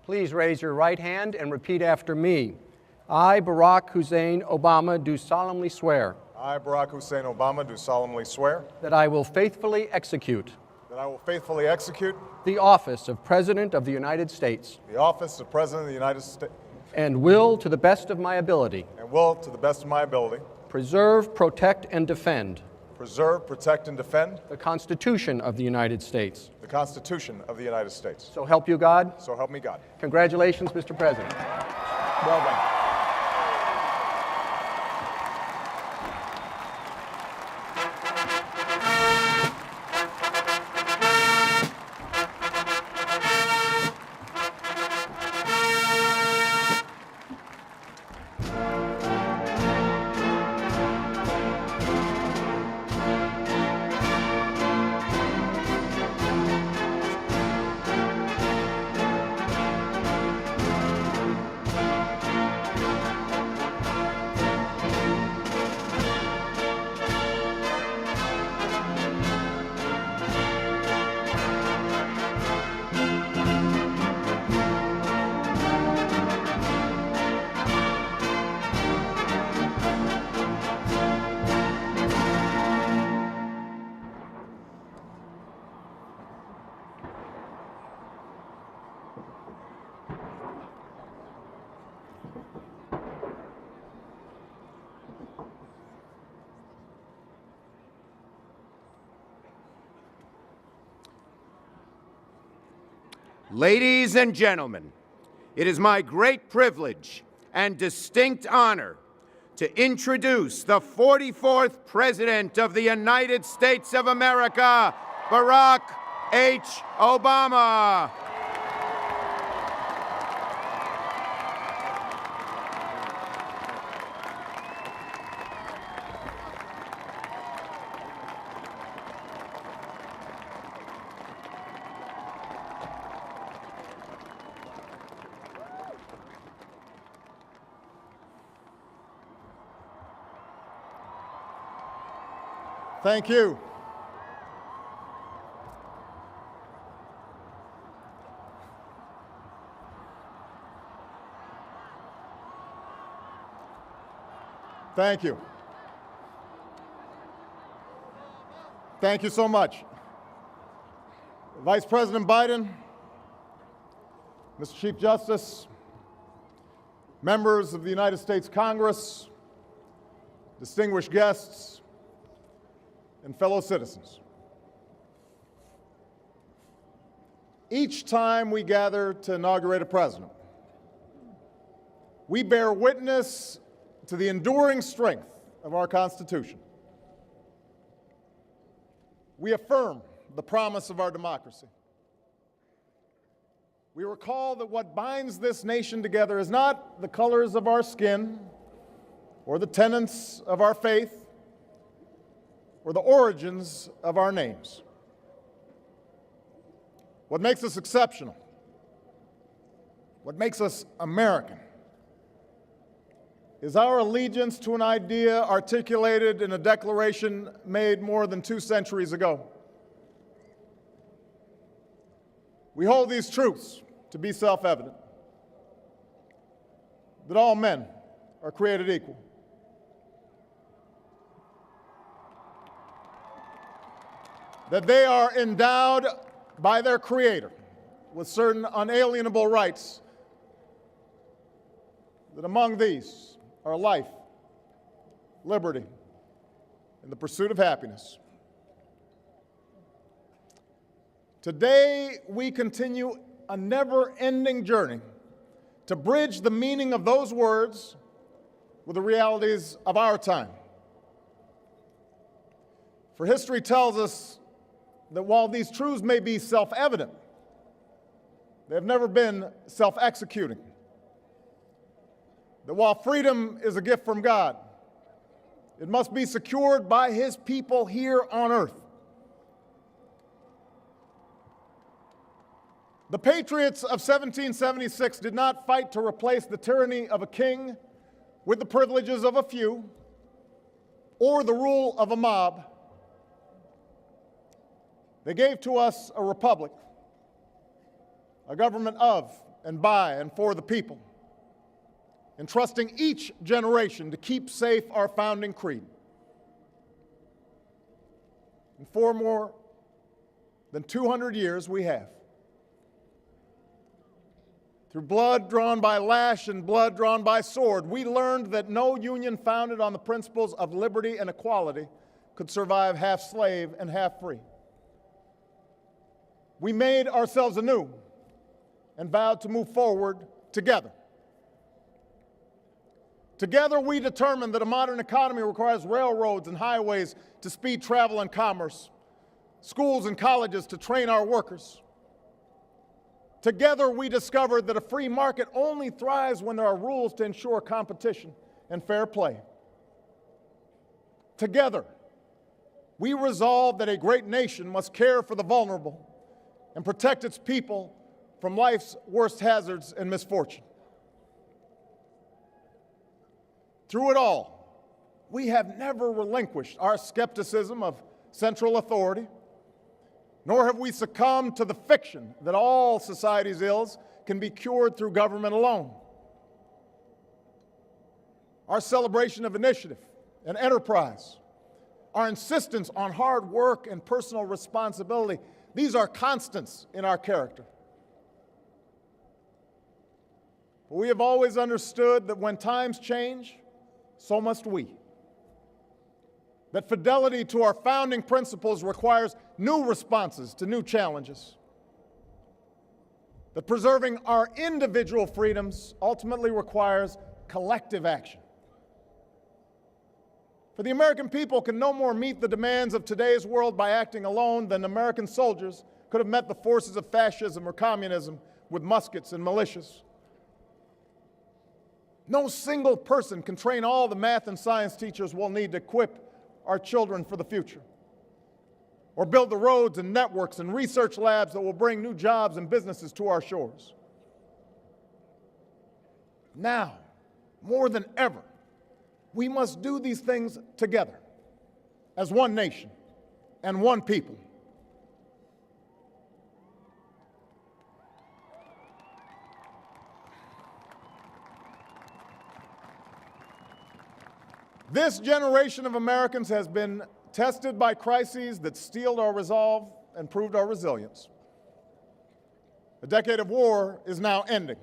Please raise your right hand and repeat after me. I, Barack Hussein Obama, do solemnly swear I, Barack Hussein Obama, do solemnly swear that I will faithfully execute that I will faithfully execute the office of President of the United States the office of President of the United States and will, to the best of my ability, and will, to the best of my ability, preserve, protect, and defend preserve, protect, and defend the Constitution of the United States. the Constitution of the United States. So help you God. So help me God. Congratulations, Mr. President. Well done. Ladies and gentlemen, it is my great privilege and distinct honor to introduce the 44th President of the United States of America, Barack H. Obama. Thank you. Thank you. Thank you so much. Vice President Biden, Mr. Chief Justice, members of the United States Congress, distinguished guests, and fellow citizens. Each time we gather to inaugurate a president, we bear witness to the enduring strength of our Constitution. We affirm the promise of our democracy. We recall that what binds this nation together is not the colors of our skin or the tenets of our faith or the origins of our names. What makes us exceptional, what makes us American, is our allegiance to an idea articulated in a declaration made more than 2 centuries ago. We hold these truths to be self-evident, that all men are created equal, that they are endowed by their Creator with certain unalienable rights, that among these are life, liberty, and the pursuit of happiness. Today, we continue a never-ending journey to bridge the meaning of those words with the realities of our time. For history tells us that while these truths may be self-evident, they have never been self-executing. That while freedom is a gift from God, it must be secured by His people here on earth. The patriots of 1776 did not fight to replace the tyranny of a king with the privileges of a few or the rule of a mob. They gave to us a republic, a government of and by and for the people, entrusting each generation to keep safe our founding creed. And for more than 200 years we have. Through blood drawn by lash and blood drawn by sword, we learned that no union founded on the principles of liberty and equality could survive half slave and half free. We made ourselves anew and vowed to move forward together. Together, we determined that a modern economy requires railroads and highways to speed travel and commerce, schools and colleges to train our workers. Together, we discovered that a free market only thrives when there are rules to ensure competition and fair play. Together, we resolved that a great nation must care for the vulnerable and protect its people from life's worst hazards and misfortune. Through it all, we have never relinquished our skepticism of central authority, nor have we succumbed to the fiction that all society's ills can be cured through government alone. Our celebration of initiative and enterprise, our insistence on hard work and personal responsibility, these are constants in our character. But we have always understood that when times change, so must we. That fidelity to our founding principles requires new responses to new challenges. That preserving our individual freedoms ultimately requires collective action. For the American people can no more meet the demands of today's world by acting alone than American soldiers could have met the forces of fascism or communism with muskets and militias. No single person can train all the math and science teachers we'll need to equip our children for the future, or build the roads and networks and research labs that will bring new jobs and businesses to our shores. Now, more than ever, we must do these things together as one nation and one people. This generation of Americans has been tested by crises that steeled our resolve and proved our resilience. A decade of war is now ending.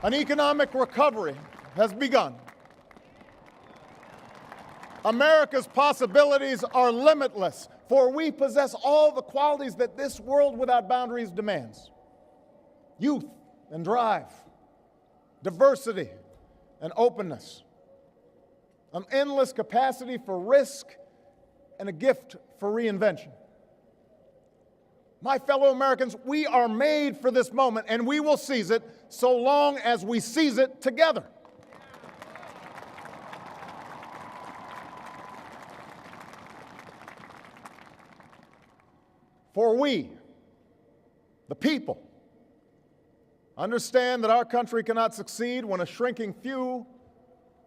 An economic recovery has begun. America's possibilities are limitless, for we possess all the qualities that this world without boundaries demands: youth and drive, diversity and openness, an endless capacity for risk, and a gift for reinvention. My fellow Americans, we are made for this moment, and we will seize it so long as we seize it together. For we, the people, understand that our country cannot succeed when a shrinking few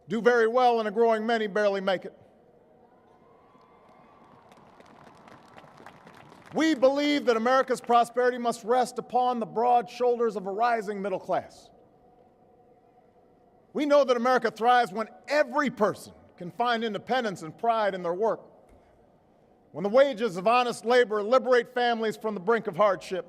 do very well and a growing many barely make it. We believe that America's prosperity must rest upon the broad shoulders of a rising middle class. We know that America thrives when every person can find independence and pride in their work, when the wages of honest labor liberate families from the brink of hardship.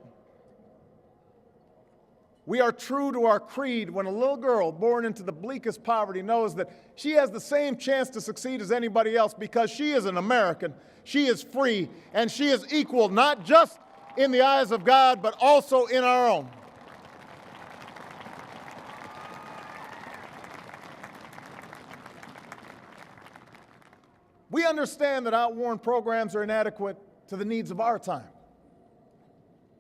We are true to our creed when a little girl born into the bleakest poverty knows that she has the same chance to succeed as anybody else because she is an American, she is free, and she is equal not just in the eyes of God, but also in our own. We understand that outworn programs are inadequate to the needs of our time.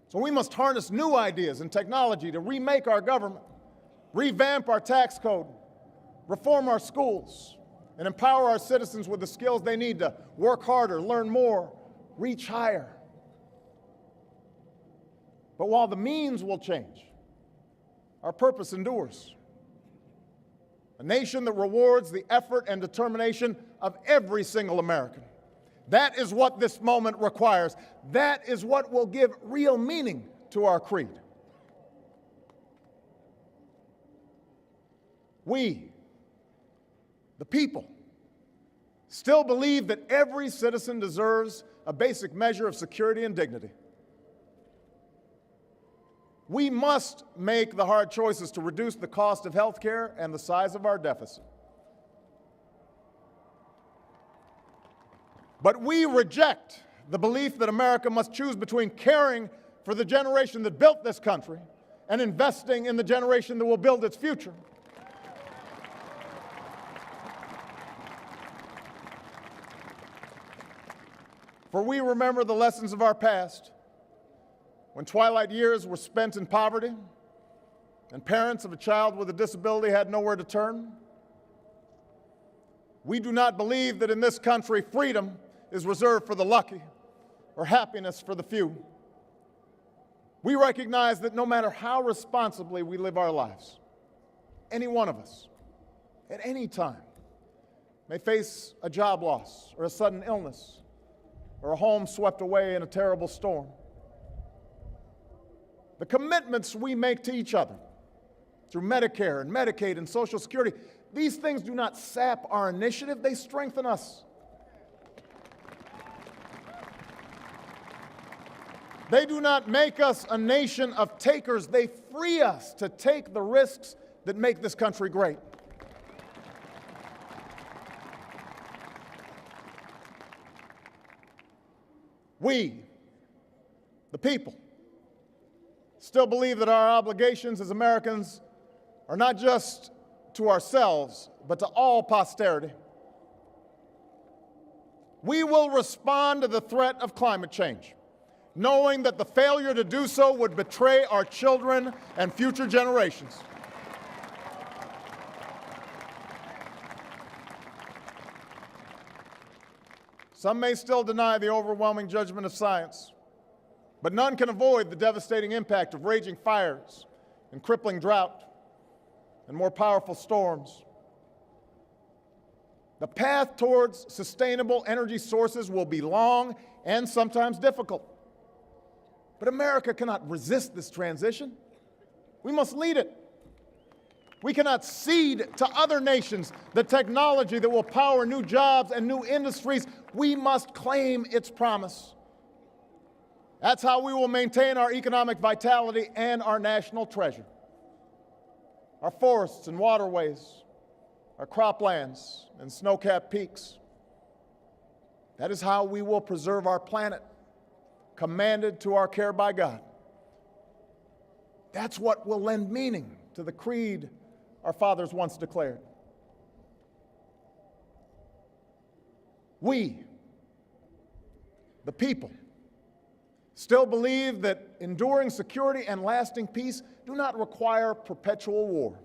So we must harness new ideas and technology to remake our government, revamp our tax code, reform our schools, and empower our citizens with the skills they need to work harder, learn more, reach higher. But while the means will change, our purpose endures. A nation that rewards the effort and determination of every single American, That is what this moment requires. That is what will give real meaning to our creed. We, the people, still believe that every citizen deserves a basic measure of security and dignity. We must make the hard choices to reduce the cost of health care and the size of our deficit. But we reject the belief that America must choose between caring for the generation that built this country and investing in the generation that will build its future. For we remember the lessons of our past, when twilight years were spent in poverty and parents of a child with a disability had nowhere to turn. We do not believe that in this country freedom is reserved for the lucky or happiness for the few. We recognize that no matter how responsibly we live our lives, any one of us, at any time, may face a job loss or a sudden illness or a home swept away in a terrible storm. The commitments we make to each other through Medicare and Medicaid and Social Security, these things do not sap our initiative, they strengthen us. They do not make us a nation of takers, they free us to take the risks that make this country great. We, the people, still believe that our obligations as Americans are not just to ourselves, but to all posterity. We will respond to the threat of climate change, knowing that the failure to do so would betray our children and future generations. Some may still deny the overwhelming judgment of science, but none can avoid the devastating impact of raging fires and crippling drought and more powerful storms. The path towards sustainable energy sources will be long and sometimes difficult. But America cannot resist this transition. We must lead it. We cannot cede to other nations the technology that will power new jobs and new industries. We must claim its promise. That's how we will maintain our economic vitality and our national treasure. Our forests and waterways, our croplands and snow-capped peaks. That is how we will preserve our planet, commanded to our care by God. That's what will lend meaning to the creed our fathers once declared. We, the people, still believe that enduring security and lasting peace do not require perpetual war.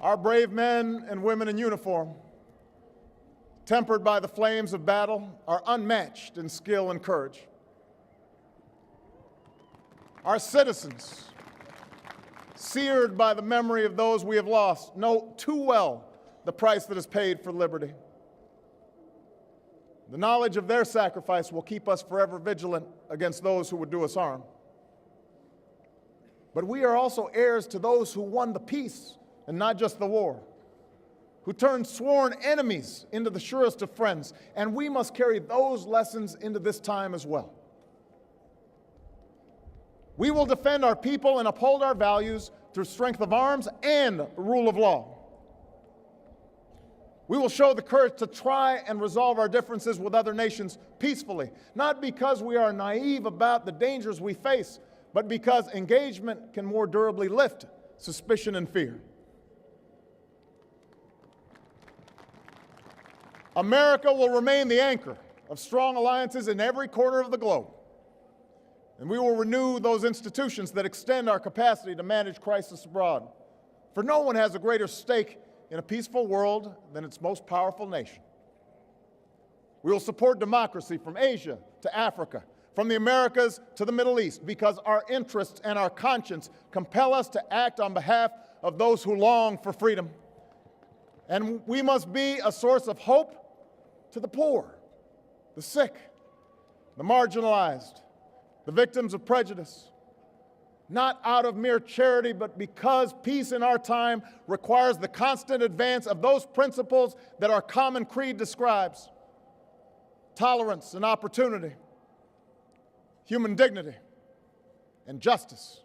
Our brave men and women in uniform, tempered by the flames of battle, are unmatched in skill and courage. Our citizens, seared by the memory of those we have lost, know too well the price that is paid for liberty. The knowledge of their sacrifice will keep us forever vigilant against those who would do us harm. But we are also heirs to those who won the peace and not just the war, who turned sworn enemies into the surest of friends, and we must carry those lessons into this time as well. We will defend our people and uphold our values through strength of arms and rule of law. We will show the courage to try and resolve our differences with other nations peacefully, not because we are naive about the dangers we face, but because engagement can more durably lift suspicion and fear. America will remain the anchor of strong alliances in every corner of the globe. And we will renew those institutions that extend our capacity to manage crisis abroad. For no one has a greater stake in a peaceful world than its most powerful nation. We will support democracy from Asia to Africa, from the Americas to the Middle East, because our interests and our conscience compel us to act on behalf of those who long for freedom. And we must be a source of hope to the poor, the sick, the marginalized, the victims of prejudice, not out of mere charity, but because peace in our time requires the constant advance of those principles that our common creed describes: tolerance and opportunity, human dignity, and justice.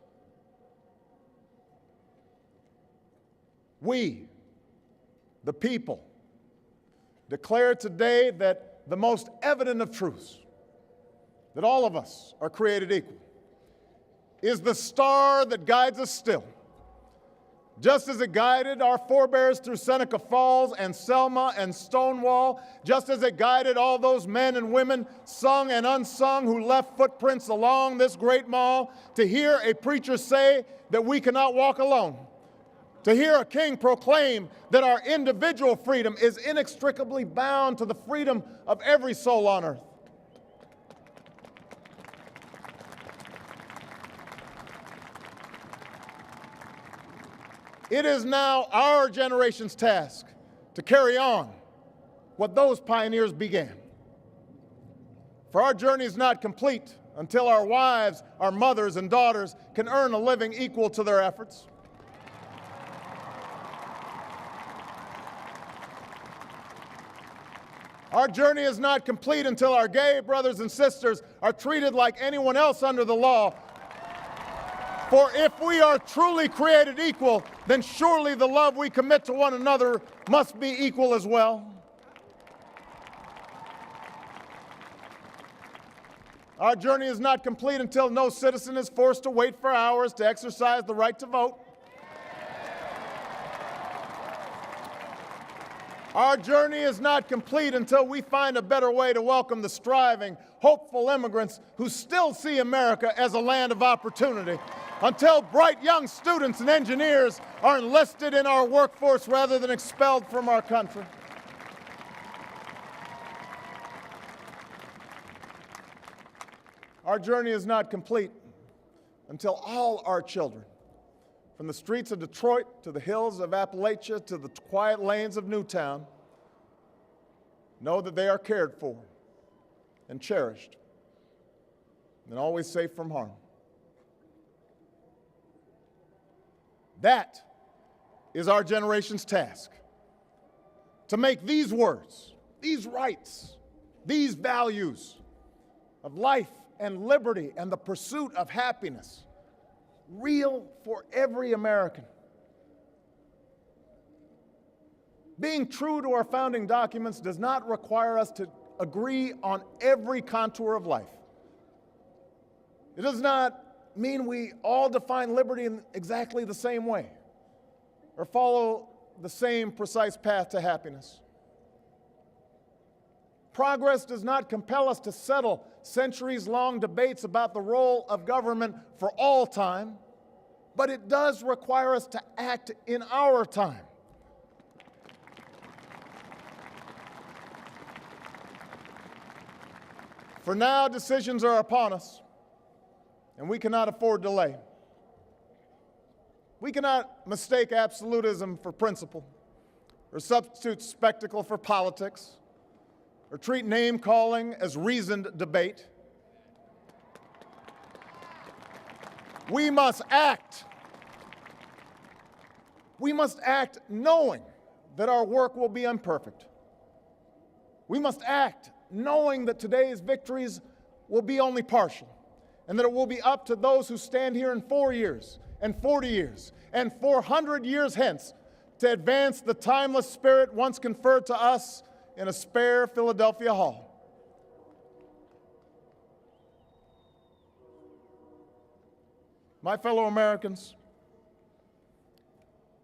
We, the people, declare today that the most evident of truths, that all of us are created equal, is the star that guides us still. Just as it guided our forebears through Seneca Falls and Selma and Stonewall, just as it guided all those men and women, sung and unsung, who left footprints along this great mall, to hear a preacher say that we cannot walk alone, to hear a king proclaim that our individual freedom is inextricably bound to the freedom of every soul on earth. It is now our generation's task to carry on what those pioneers began. For our journey is not complete until our wives, our mothers, and daughters can earn a living equal to their efforts. Our journey is not complete until our gay brothers and sisters are treated like anyone else under the law. For if we are truly created equal, then surely the love we commit to one another must be equal as well. Our journey is not complete until no citizen is forced to wait for hours to exercise the right to vote. Our journey is not complete until we find a better way to welcome the striving, hopeful immigrants who still see America as a land of opportunity, until bright young students and engineers are enlisted in our workforce rather than expelled from our country. Our journey is not complete until all our children, from the streets of Detroit to the hills of Appalachia to the quiet lanes of Newtown, know that they are cared for and cherished and always safe from harm. That is our generation's task, to make these words, these rights, these values of life and liberty and the pursuit of happiness real for every American. Being true to our founding documents does not require us to agree on every contour of life. It does not mean we all define liberty in exactly the same way or follow the same precise path to happiness. Progress does not compel us to settle centuries-long debates about the role of government for all time, but it does require us to act in our time. For now, decisions are upon us, and we cannot afford delay. We cannot mistake absolutism for principle, or substitute spectacle for politics, or treat name-calling as reasoned debate. We must act. We must act knowing that our work will be imperfect. We must act knowing that today's victories will be only partial, and that it will be up to those who stand here in 4 years, and 40 years, and 400 years hence to advance the timeless spirit once conferred to us in a spare Philadelphia hall. My fellow Americans,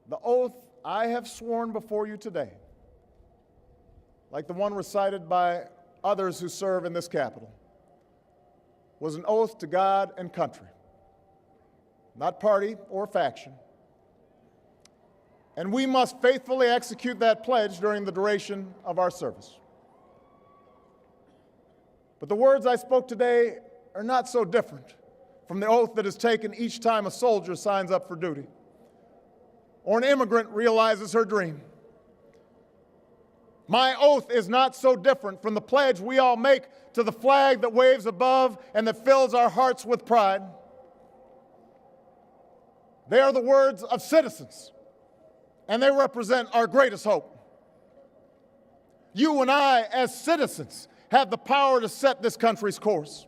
the oath I have sworn before you today, like the one recited by others who serve in this Capitol, was an oath to God and country, not party or faction. And we must faithfully execute that pledge during the duration of our service. But the words I spoke today are not so different from the oath that is taken each time a soldier signs up for duty. or an immigrant realizes her dream. My oath is not so different from the pledge we all make to the flag that waves above and that fills our hearts with pride. They are the words of citizens, and they represent our greatest hope. You and I, as citizens, have the power to set this country's course.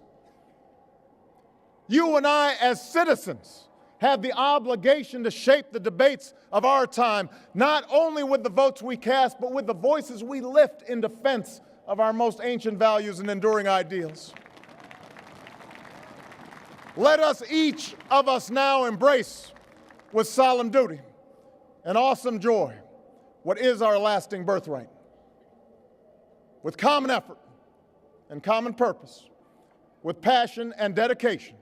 You and I, as citizens, have the obligation to shape the debates of our time, not only with the votes we cast, but with the voices we lift in defense of our most ancient values and enduring ideals. Let us, each of us now, embrace with solemn duty and awesome joy what is our lasting birthright. With common effort and common purpose, with passion and dedication,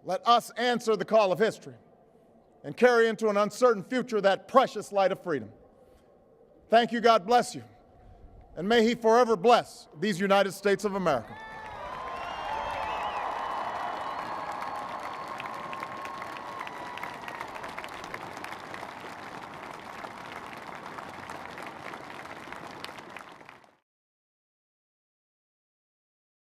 let us answer the call of history and carry into an uncertain future that precious light of freedom. Thank you, God bless you, and may He forever bless these United States of America.